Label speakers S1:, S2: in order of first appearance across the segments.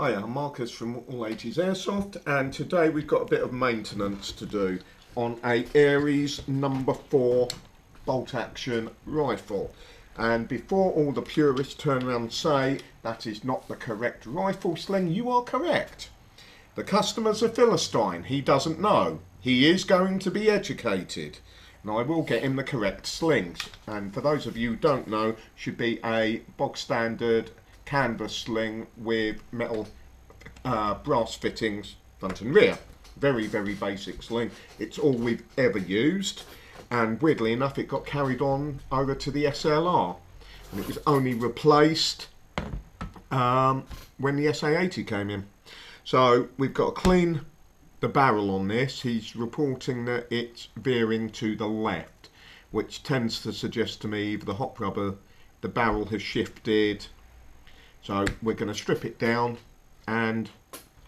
S1: Hiya, I'm Marcus from All 80s Airsoft, and today we've got a bit of maintenance to do on a Ares number 4 bolt action rifle. And before all the purists turn around and say that is not the correct rifle sling, you are correct. The customer's a Philistine, he doesn't know. He is going to be educated, and I will get him the correct slings. And for those of you who don't know, should be a bog standard canvas sling with metal brass fittings front and rear. Very basic sling. It's all we've ever used, and weirdly enough it got carried on over to the SLR, and it was only replaced when the SA80 came in. So we've got to clean the barrel on this. He's reporting that it's veering to the left, which tends to suggest to me either the hot rubber, the barrel has shifted. So we're going to strip it down and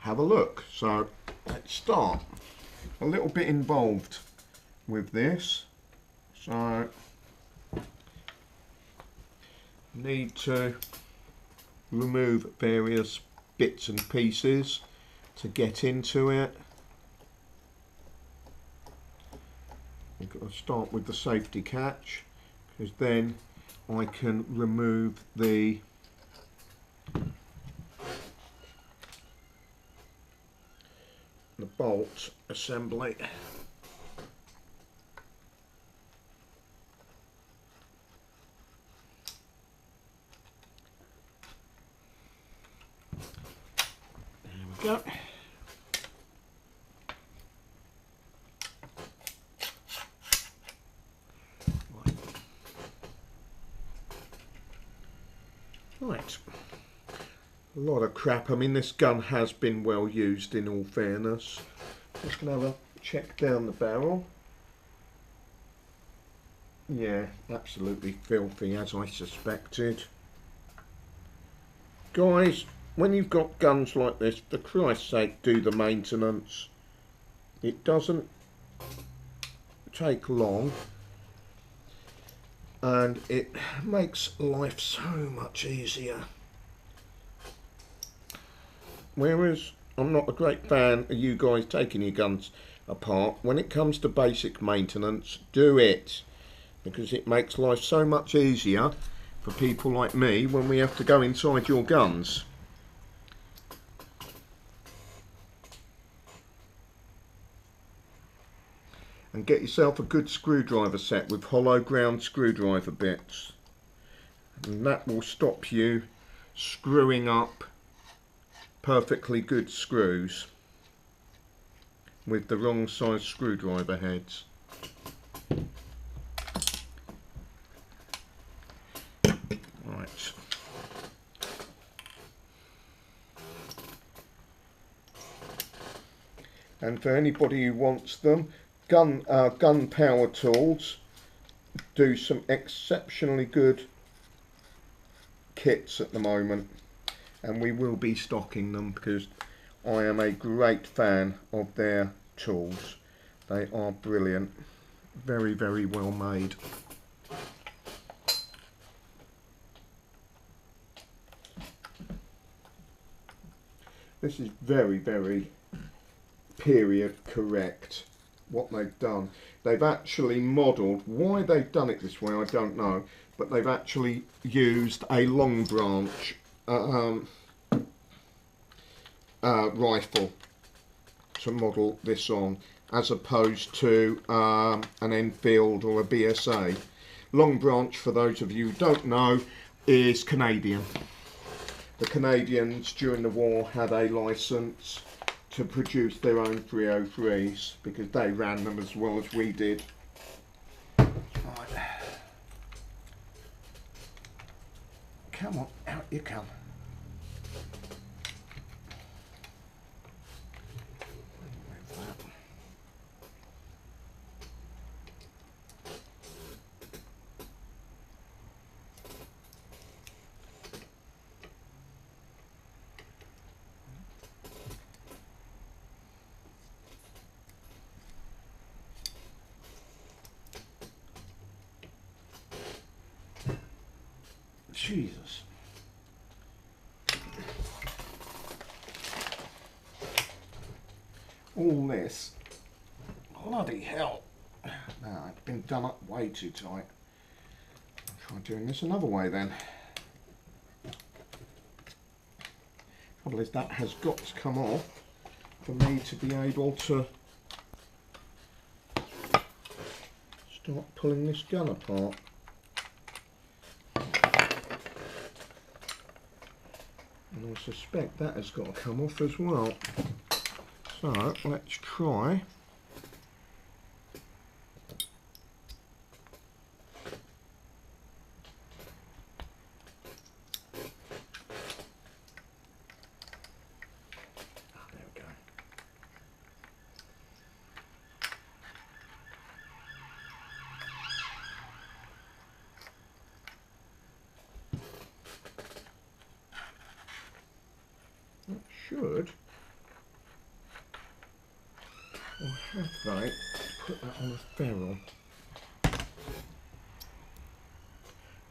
S1: have a look. So let's start. A little bit involved with this, so need to remove various bits and pieces to get into it. We've got to start with the safety catch, because then I can remove the bolt assembly. There we go. Right. A lot of crap. I mean, this gun has been well used, in all fairness. Just going to have a check down the barrel. Yeah, absolutely filthy, as I suspected. Guys, when you've got guns like this, for Christ's sake, do the maintenance. It doesn't take long, and it makes life so much easier. Whereas I'm not a great fan of you guys taking your guns apart, when it comes to basic maintenance, do it, because it makes life so much easier for people like me when we have to go inside your guns. And get yourself a good screwdriver set with hollow ground screwdriver bits, and that will stop you screwing up perfectly good screws with the wrong size screwdriver heads. Right. And for anybody who wants them, gun power tools do some exceptionally good kits at the moment, and we will be stocking them because I am a great fan of their tools. They are brilliant, very well made. This is very period correct, what they've done. They've actually modelled, why they've done it this way I don't know, but they've actually used a long branch rifle to model this on, as opposed to an Enfield or a BSA. Long branch, for those of you who don't know, is Canadian. The Canadians during the war had a license to produce their own 303s because they ran them as well as we did. Right. Come on, out you come. Jesus. all this, bloody hell, no, it's been done up way too tight. I'll try doing this another way then. Trouble is that has got to come off for me to be able to start pulling this gun apart. And I suspect that has got to come off as well. So let's try. There we go. That should. Or have they put that on a ferrule?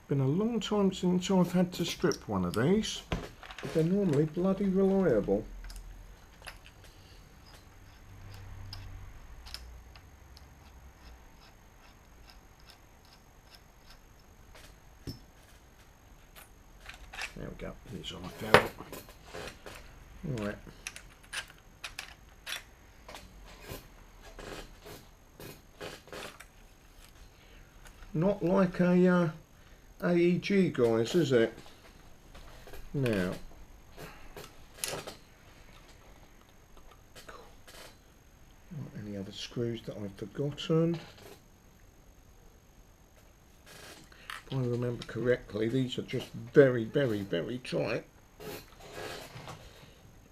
S1: Been a long time since I've had to strip one of these, but they're normally bloody reliable. There we go, here's on a ferrule. Right. Not like a AEG, guys, is it? Now, not any other screws that I've forgotten. If I remember correctly, these are just very, very, very tight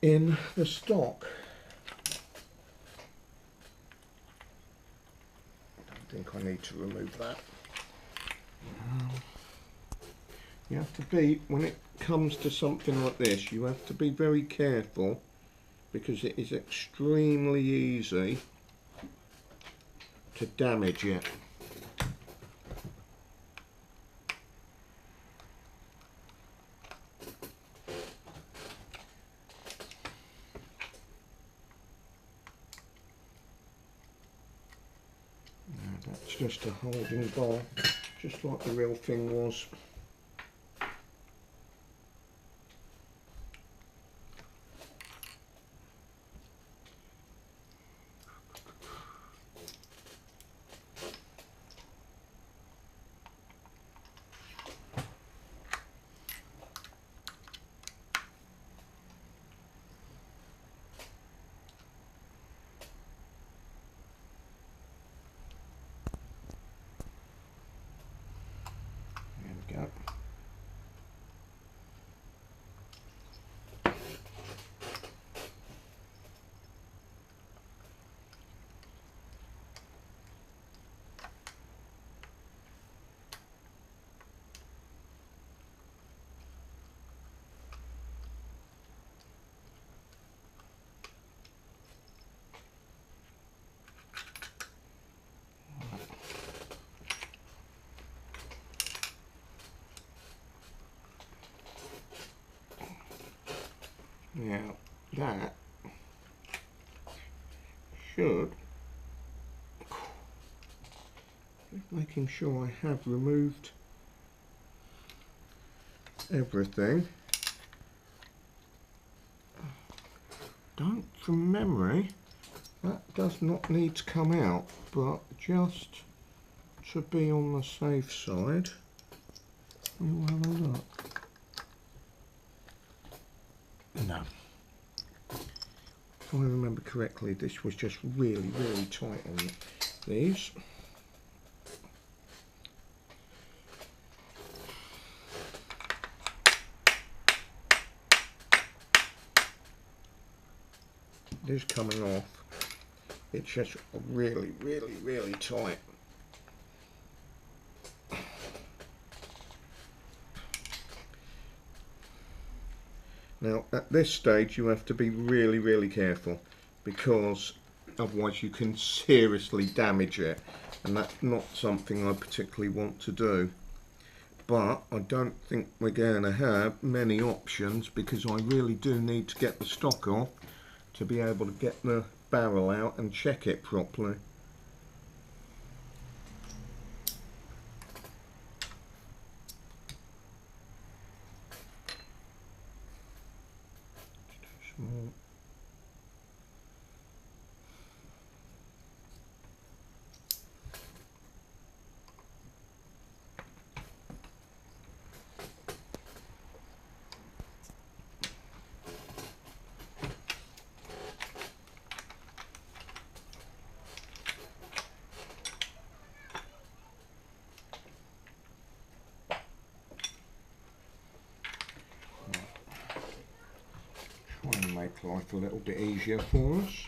S1: in the stock. I don't think I need to remove that. You have to be, when it comes to something like this, you have to be very careful because it is extremely easy to damage it. Now, that's just a holding bar, just like the real thing was. There we go. Now that should, just making sure I have removed everything. Don't, from memory, that does not need to come out, but just to be on the safe side, we'll have a look. No. If I remember correctly, this was just really, really tight on these. This coming off, it's just really, really, really tight. Now at this stage you have to be really, really careful because otherwise you can seriously damage it, and that's not something I particularly want to do. But I don't think we're going to have many options because I really do need to get the stock off to be able to get the barrel out and check it properly. Small. Try and make life a little bit easier for us.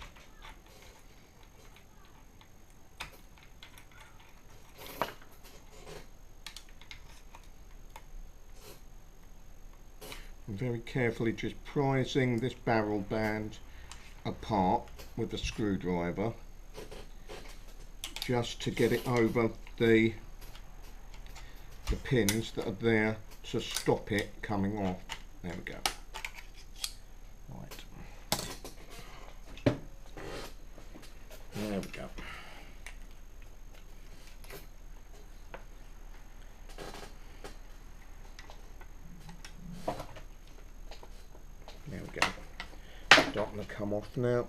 S1: I'm very carefully just prising this barrel band apart with a screwdriver, just to get it over the pins that are there to stop it coming off. There we go. Right. There we go. There we go. Starting to come off now.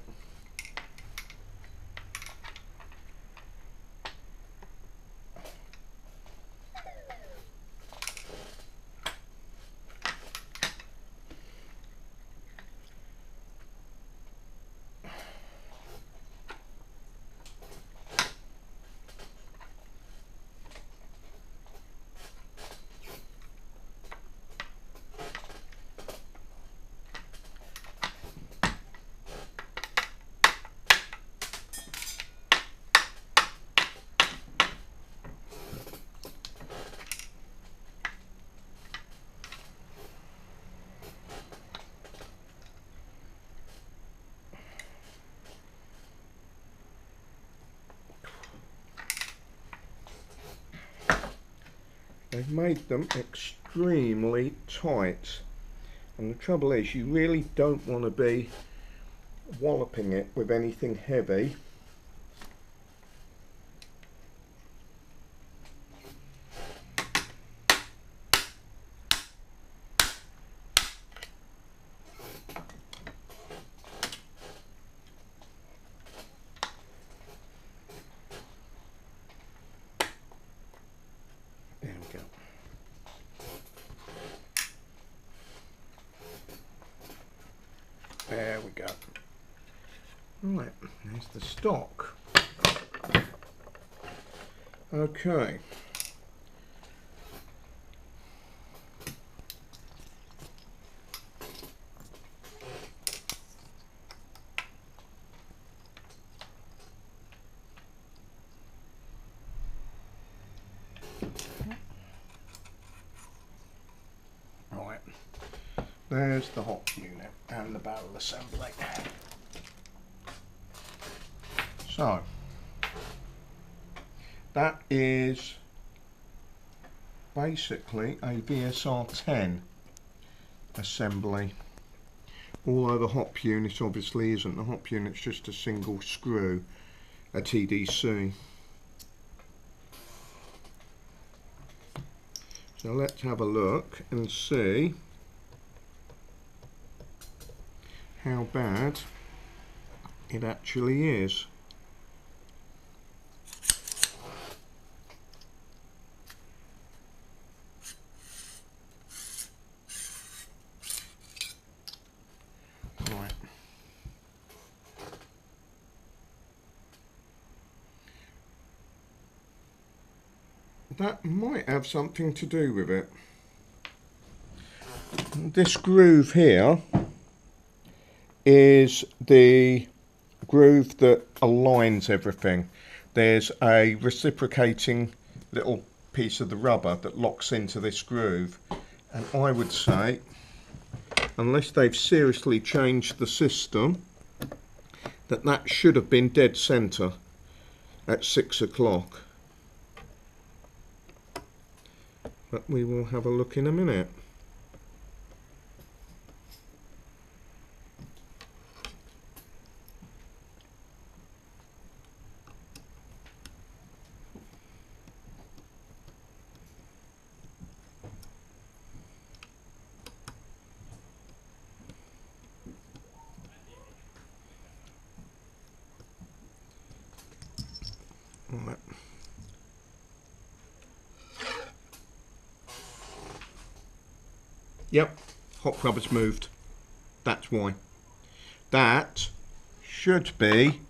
S1: They've made them extremely tight, and the trouble is you really don't want to be walloping it with anything heavy. There we go. There we go. Right, there's the stock. Okay. Right, there's the hop unit and the barrel assembly. So, that is basically a VSR 10 assembly. Although the hop unit obviously isn't. The hop unit's just a single screw, a TDC. So let's have a look and see how bad it actually is. Right. That might have something to do with it. This groove here is the groove that aligns everything. There's a reciprocating little piece of the rubber that locks into this groove, and I would say, unless they've seriously changed the system, that should have been dead center at 6 o'clock. But we will have a look in a minute. Right. Yep, hop rubber's moved. That's why. That should be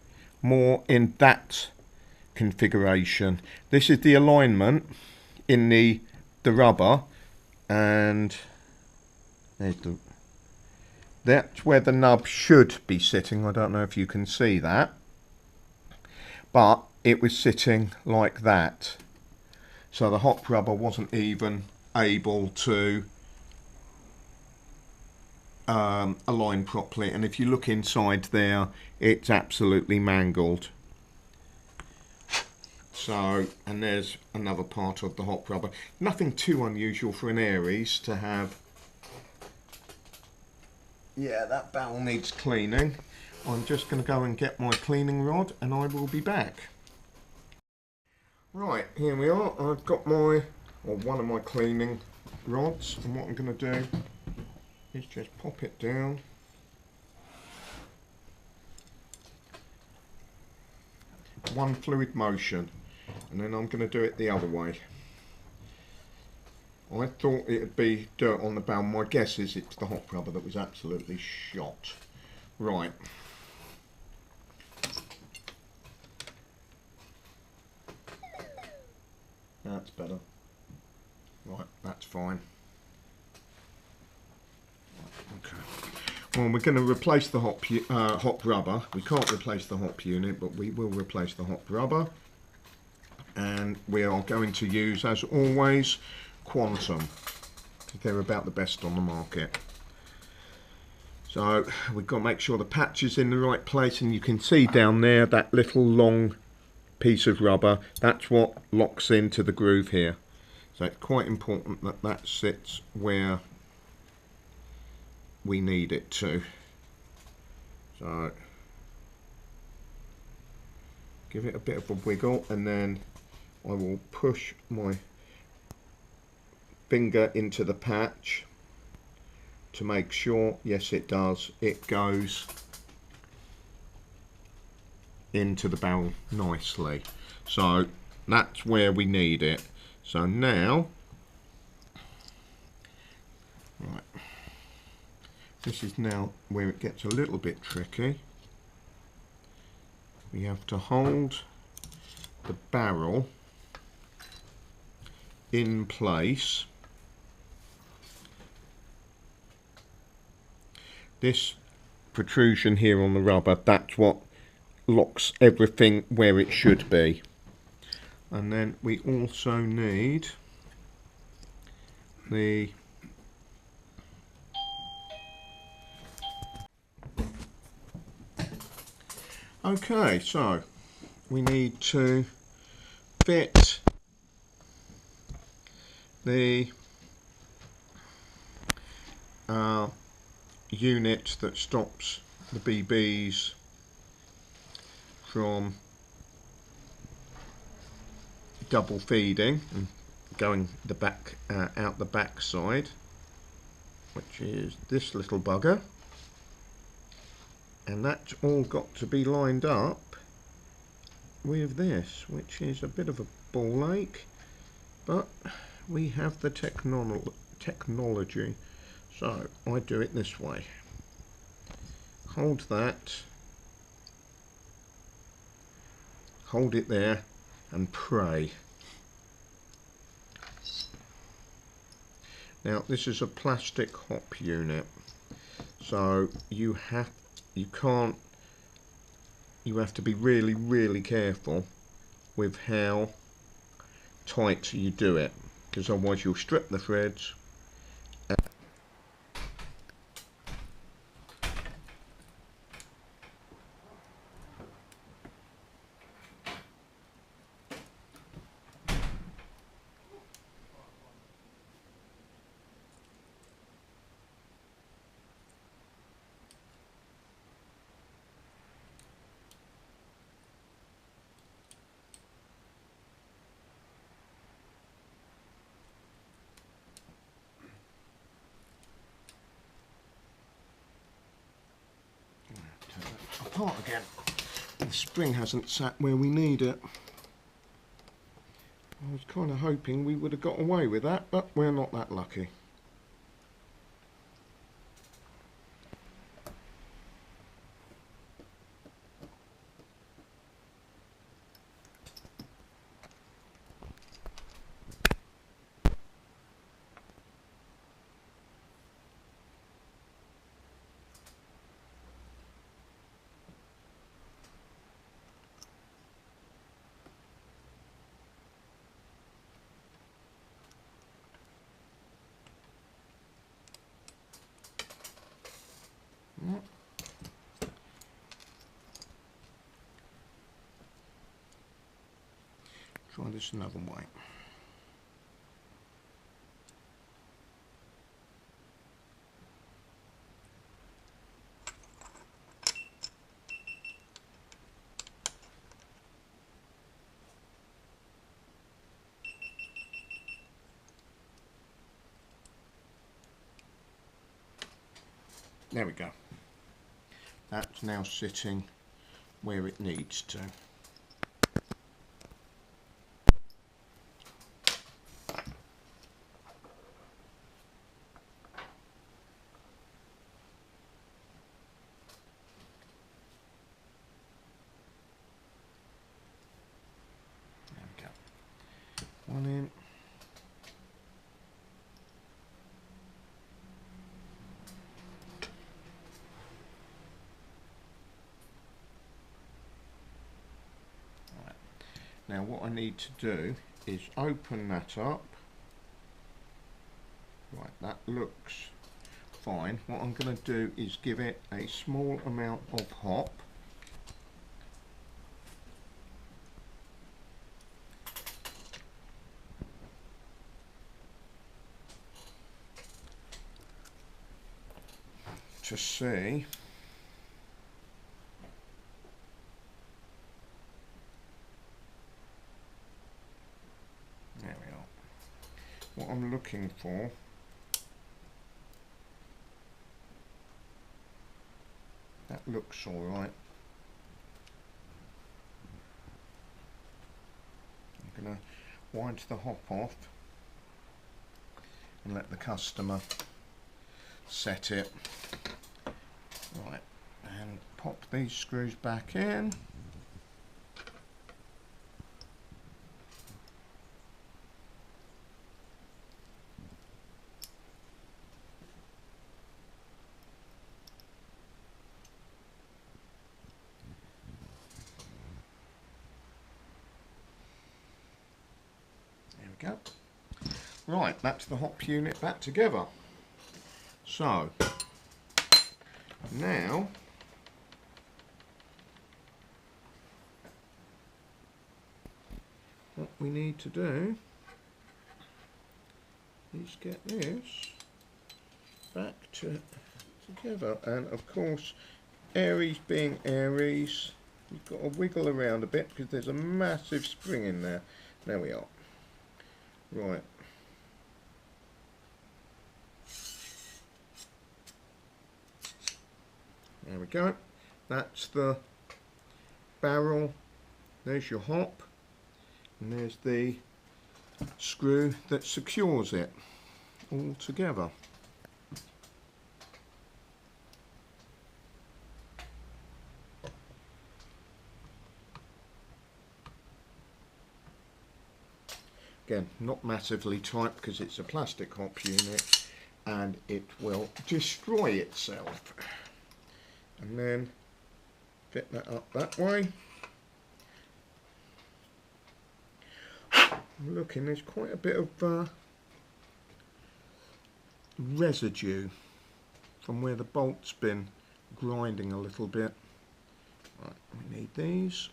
S1: more in that configuration. This is the alignment in the rubber, and there's that's where the nub should be sitting. I don't know if you can see that, but it was sitting like that, so the hop rubber wasn't even able to align properly, and if you look inside there, it's absolutely mangled. So, and there's another part of the hop rubber. Nothing too unusual for an Aries to have. Yeah, that barrel needs cleaning. I'm just going to go and get my cleaning rod and I will be back. Right, here we are. I've got my, or one of my cleaning rods, and what I'm going to do is just pop it down. One fluid motion, and then I'm going to do it the other way. I thought it would be dirt on the barrel. My guess is it's the hop rubber that was absolutely shot. Right. That's better. Right, that's fine. Okay. Well, we're going to replace the hop rubber. We can't replace the hop unit, but we will replace the hop rubber. And we are going to use, as always, Quantum. They're about the best on the market. So we've got to make sure the patch is in the right place, and you can see down there that little long piece of rubber. That's what locks into the groove here. So it's quite important that that sits where we need it to. So give it a bit of a wiggle, and then I will push my finger into the patch to make sure, yes it does, it goes into the barrel nicely. So that's where we need it. So now, right, this is now where it gets a little bit tricky. We have to hold the barrel in place. This protrusion here on the rubber, that's what locks everything where it should be. And then we also need the okay, so we need to fit the unit that stops the BBs from double feeding and going the back out the back side, which is this little bugger, and that's all got to be lined up with this, which is a bit of a ball ache, but we have the technology. So I do it this way. Hold that, hold it there, and pray. Now this is a plastic hop unit, so you have to be really careful with how tight you do it, because otherwise you'll strip the threads. Apart again. The spring hasn't sat where we need it. I was kind of hoping we would have got away with that, but we're not that lucky. Try this another way. There we go. That's now sitting where it needs to. There we go. One in. Now what I need to do is open that up. Right, that looks fine. What I'm going to do is give it a small amount of hop. To see there we are. What I'm looking for that looks all right. I'm going to wind the hop off and let the customer set it. Right, and pop these screws back in. There we go. Right, that's the hop unit back together. So now what we need to do is get this back together, and of course Aries being Aries, you've got to wiggle around a bit because there's a massive spring in there. There we are. Right. There we go. That's the barrel. There's your hop. And there's the screw that secures it all together. Again, not massively tight because it's a plastic hop unit and it will destroy itself. And then fit that up that way. I'm looking, there's quite a bit of residue from where the bolt's been grinding a little bit. Right, we need these.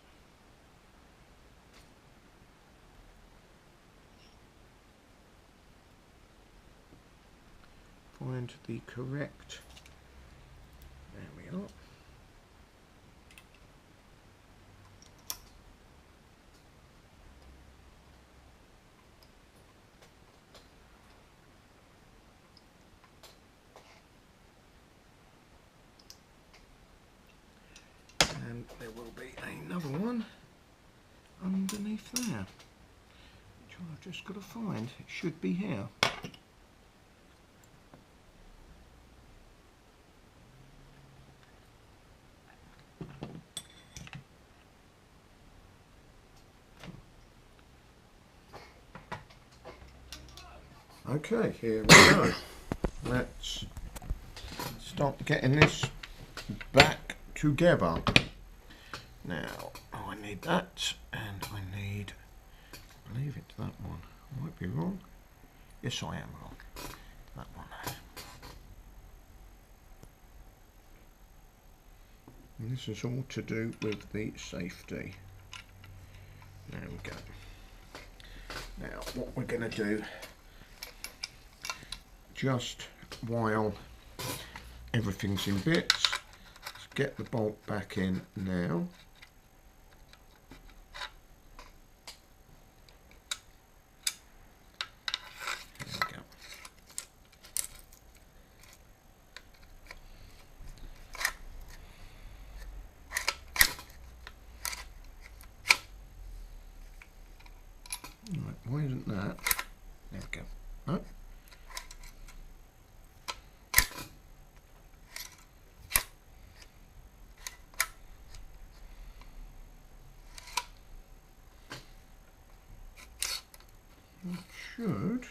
S1: Find the correct, there we are. And there will be another one underneath there, which I've just got to find, it should be here. Okay, here we go. Let's start getting this back together. Now, I need that, and I need, I believe it's that one. I might be wrong. Yes, I am wrong. That one. And this is all to do with the safety. There we go. Now, what we're going to do, just while everything's in bits, let's get the bolt back in now. Right, why isn't that? There we go. Oh. It should.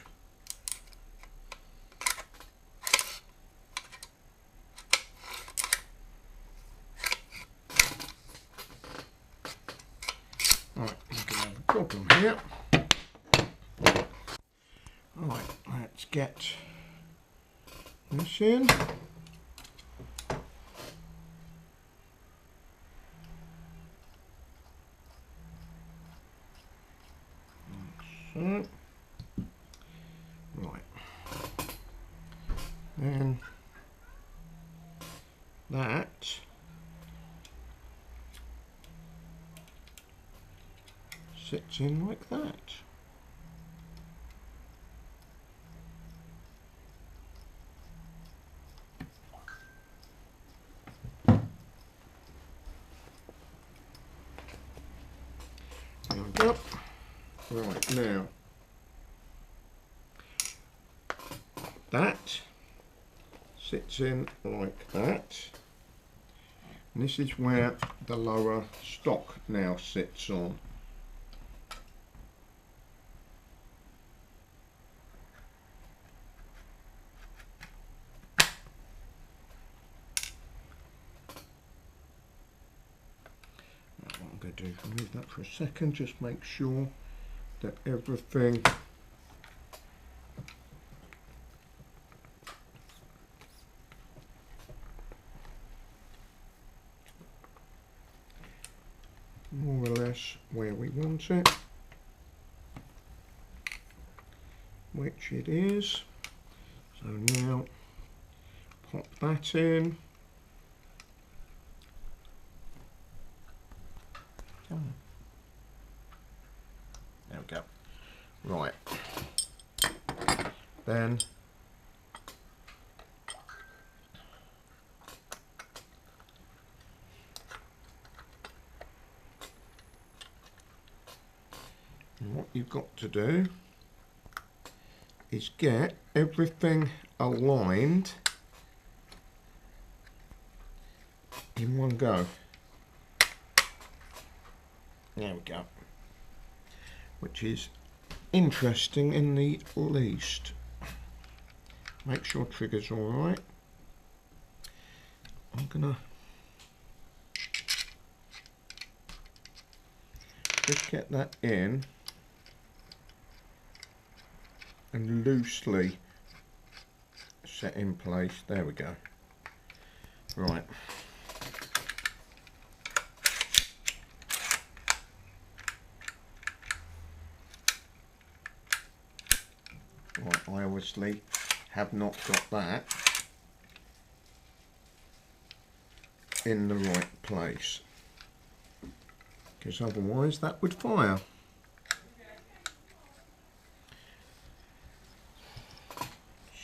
S1: Right, we're going to have a problem here. Right, let's get this in. Like so. Right. Then that sits in like that. There we go. Right, now that sits in like that, and this is where the lower stock now sits on. What I'm going to do is remove that for a second, just make sure that everything more or less where we want it, which it is. So now pop that in. There we go. Right. Then what you've got to do is get everything aligned in one go. There we go. Which is interesting in the least. Make sure trigger's all right. I'm gonna just get that in and loosely set in place. There we go. Right. Right, I obviously have not got that in the right place, because otherwise that would fire.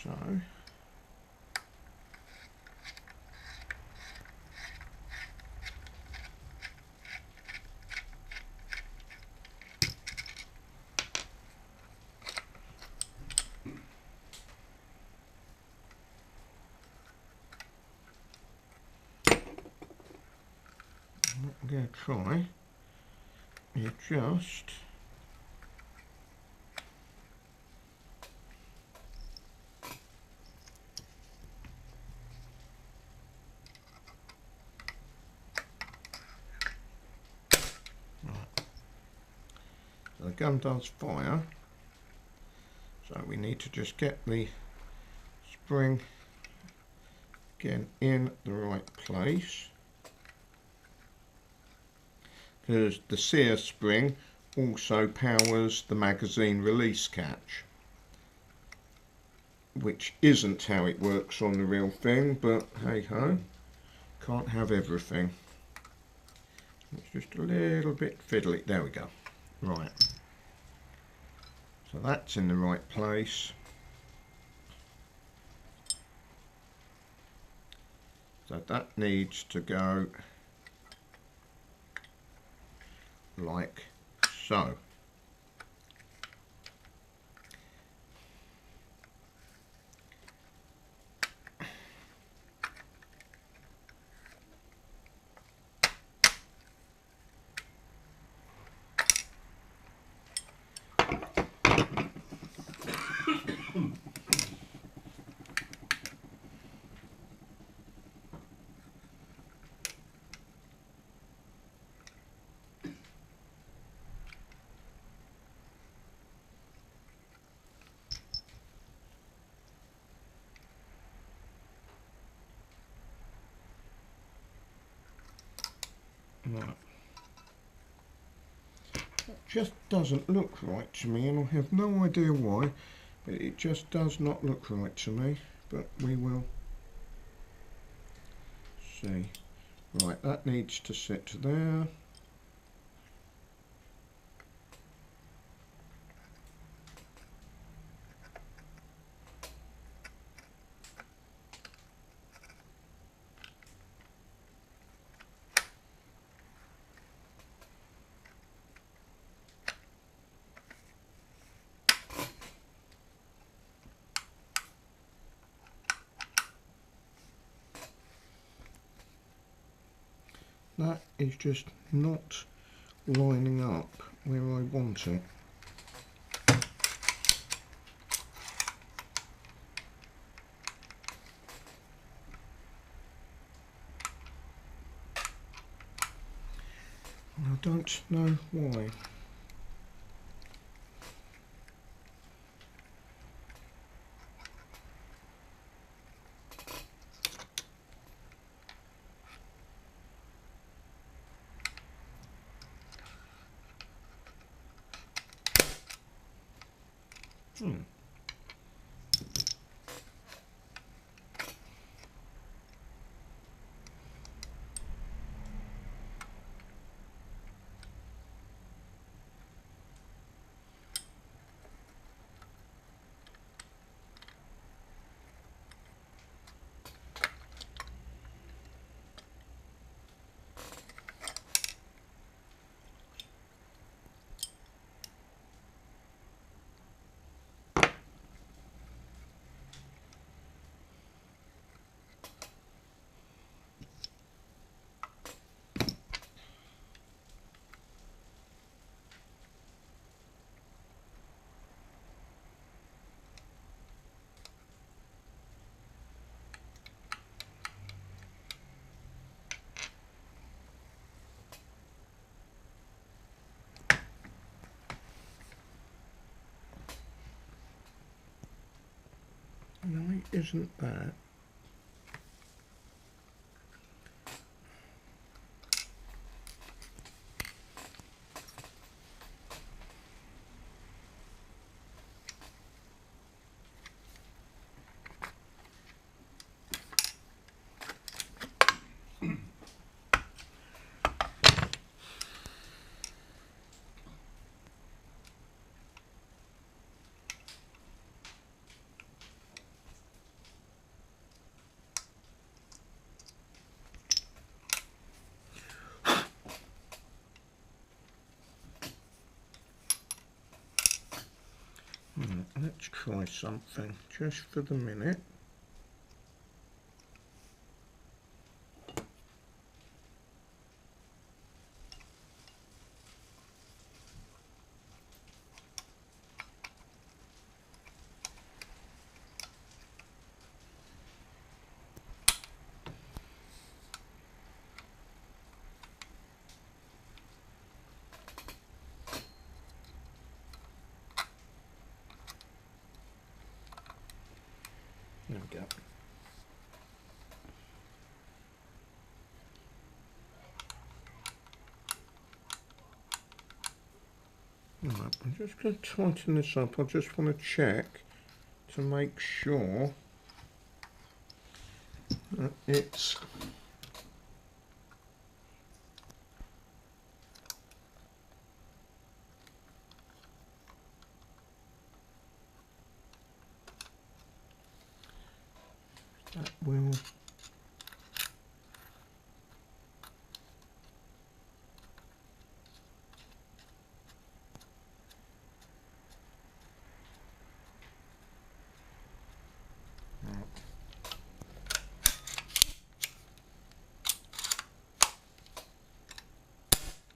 S1: So I'm going to try and adjust the gun does fire, so we need to just get the spring again in the right place, because the sear spring also powers the magazine release catch, which isn't how it works on the real thing, but hey ho, can't have everything. It's just a little bit fiddly. There we go. Right, so that's in the right place. So that needs to go like so. Right. That just doesn't look right to me, and I have no idea why, but it just does not look right to me, but we will see. Right, that needs to sit there. That is just not lining up where I want it. I don't know why. Why isn't that? Let's try something just for the minute. Right, I'm just going to tighten this up. I just want to check to make sure that it's that will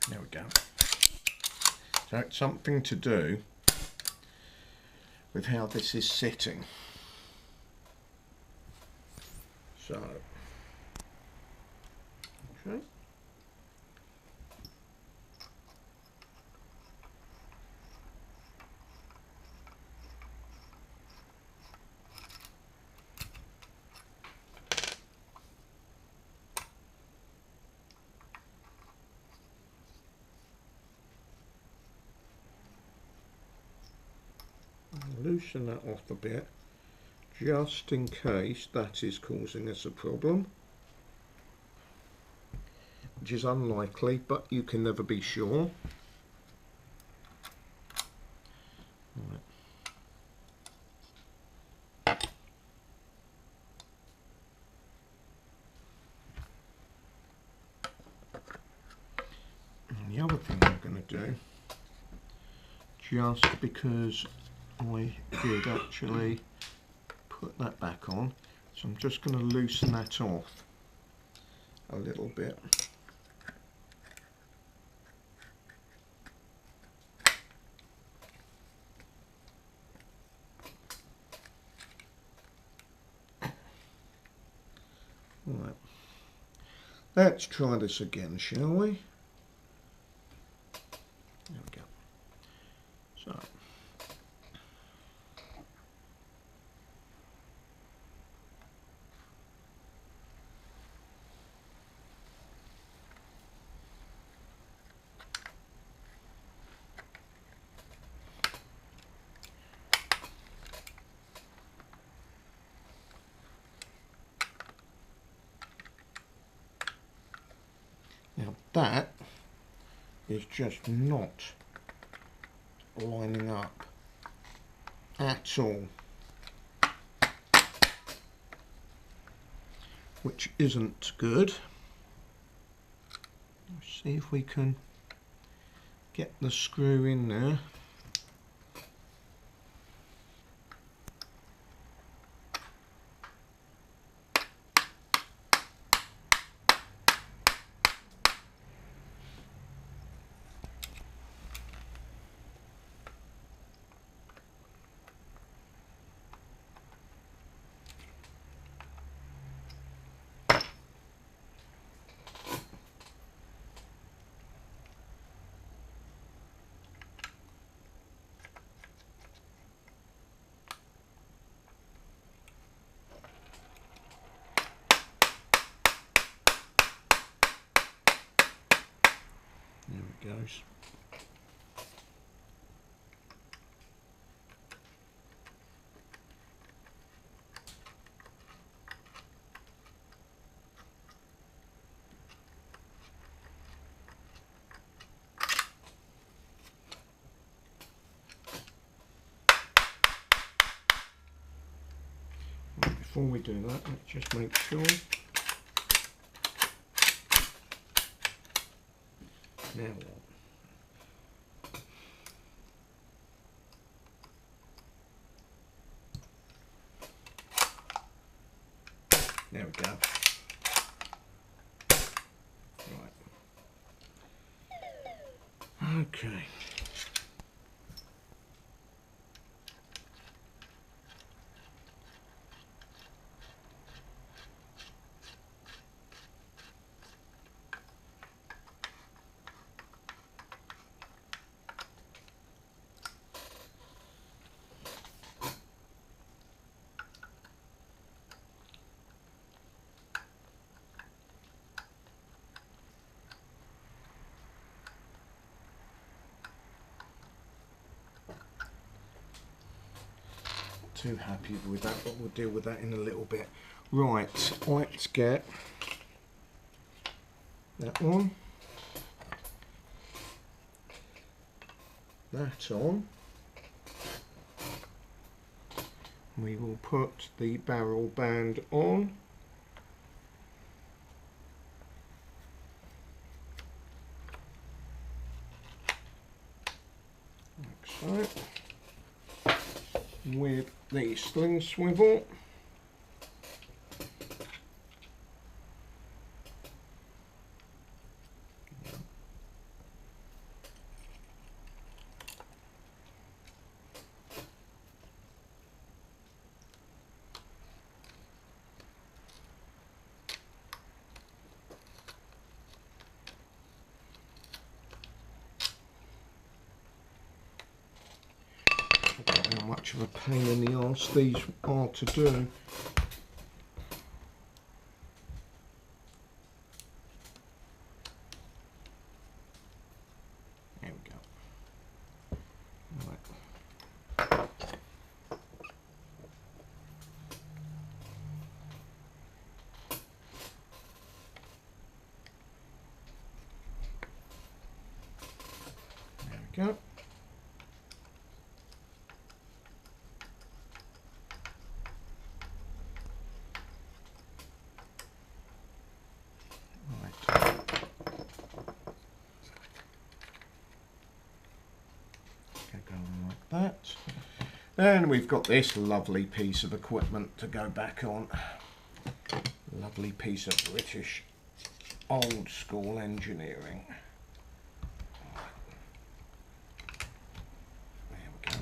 S1: there we go. So it's something to do with how this is sitting. So, okay. Loosen that off a bit, just in case that is causing us a problem, which is unlikely, but you can never be sure. Right. And the other thing I'm going to do, just because I did actually put that back on, so I'm just going to loosen that off a little bit. Right, let's try this again, shall we? There we go. So, now that is just not lining up at all, which isn't good. Let's see if we can get the screw in there. There it goes. Right, before we do that, let's just make sure. Now what? There we go. Right. Okay. too happy with that, but we'll deal with that in a little bit. Right, let's get that on, that on. We will put the barrel band on. Like so. With the sling swivel. How much of a pain in the arse these are to do. There we go. Right. There we go. That. Then we've got this lovely piece of equipment to go back on. Lovely piece of British old school engineering. There we go.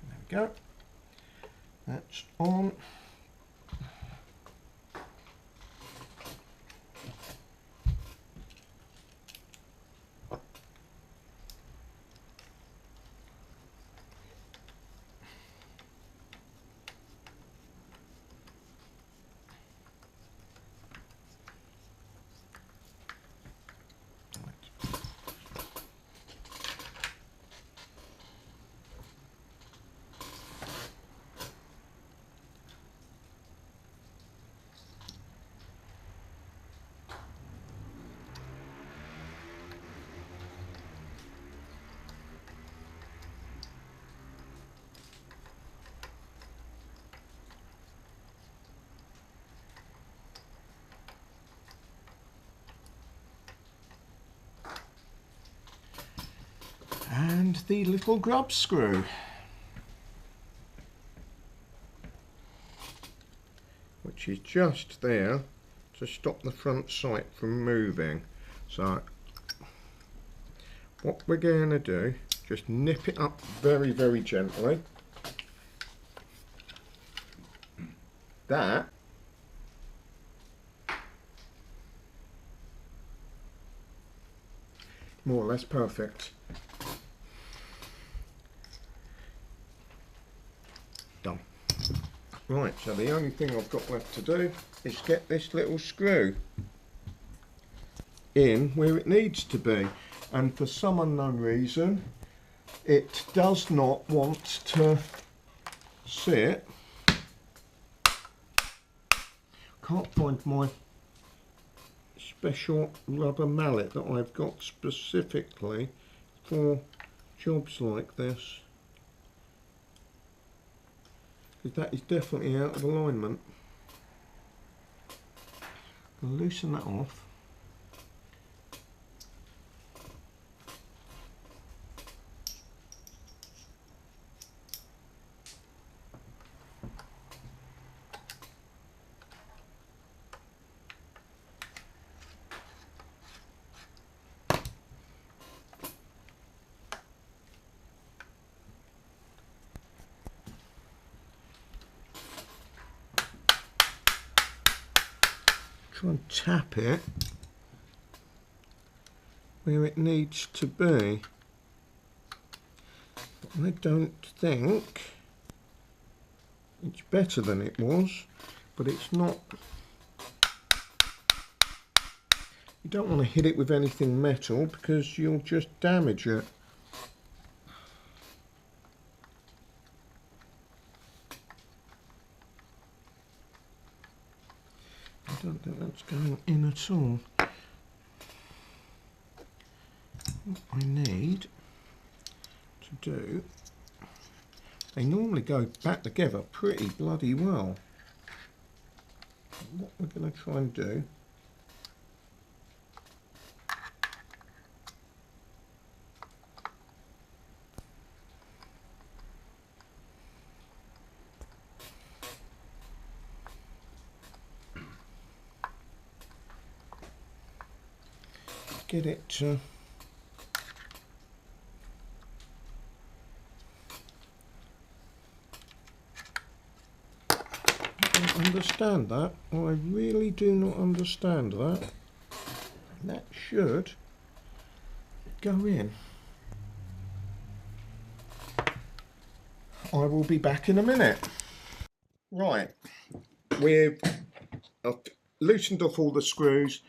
S1: There we go. That's on. And the little grub screw, which is just there to stop the front sight from moving. So what we're going to do, just nip it up very, very gently. That more or less perfect. Done. Right, so the only thing I've got left to do is get this little screw in where it needs to be, and for some unknown reason it does not want to sit. Can't find my special rubber mallet that I've got specifically for jobs like this, because that is definitely out of alignment. I'll loosen that off. Try and tap it where it needs to be. I don't think it's better than it was, but it's not You don't want to hit it with anything metal because you'll just damage it. I don't think that's going in at all. What I need to do, they normally go back together pretty bloody well. What we're going to try and do, get it to understand that. I really do not understand that. That should go in. I will be back in a minute. Right, we've loosened off all the screws,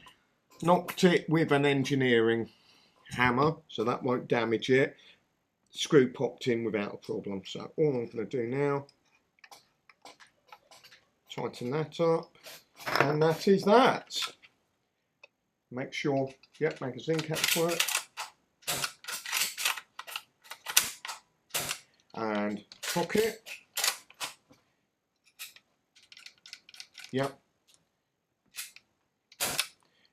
S1: knocked it with an engineering hammer so that won't damage it. Screw popped in without a problem. So all I'm going to do now, tighten that up, and that is that. Make sure, yep, magazine caps work, and pocket. Yep.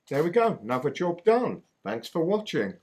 S1: There we go, another job done. Thanks for watching.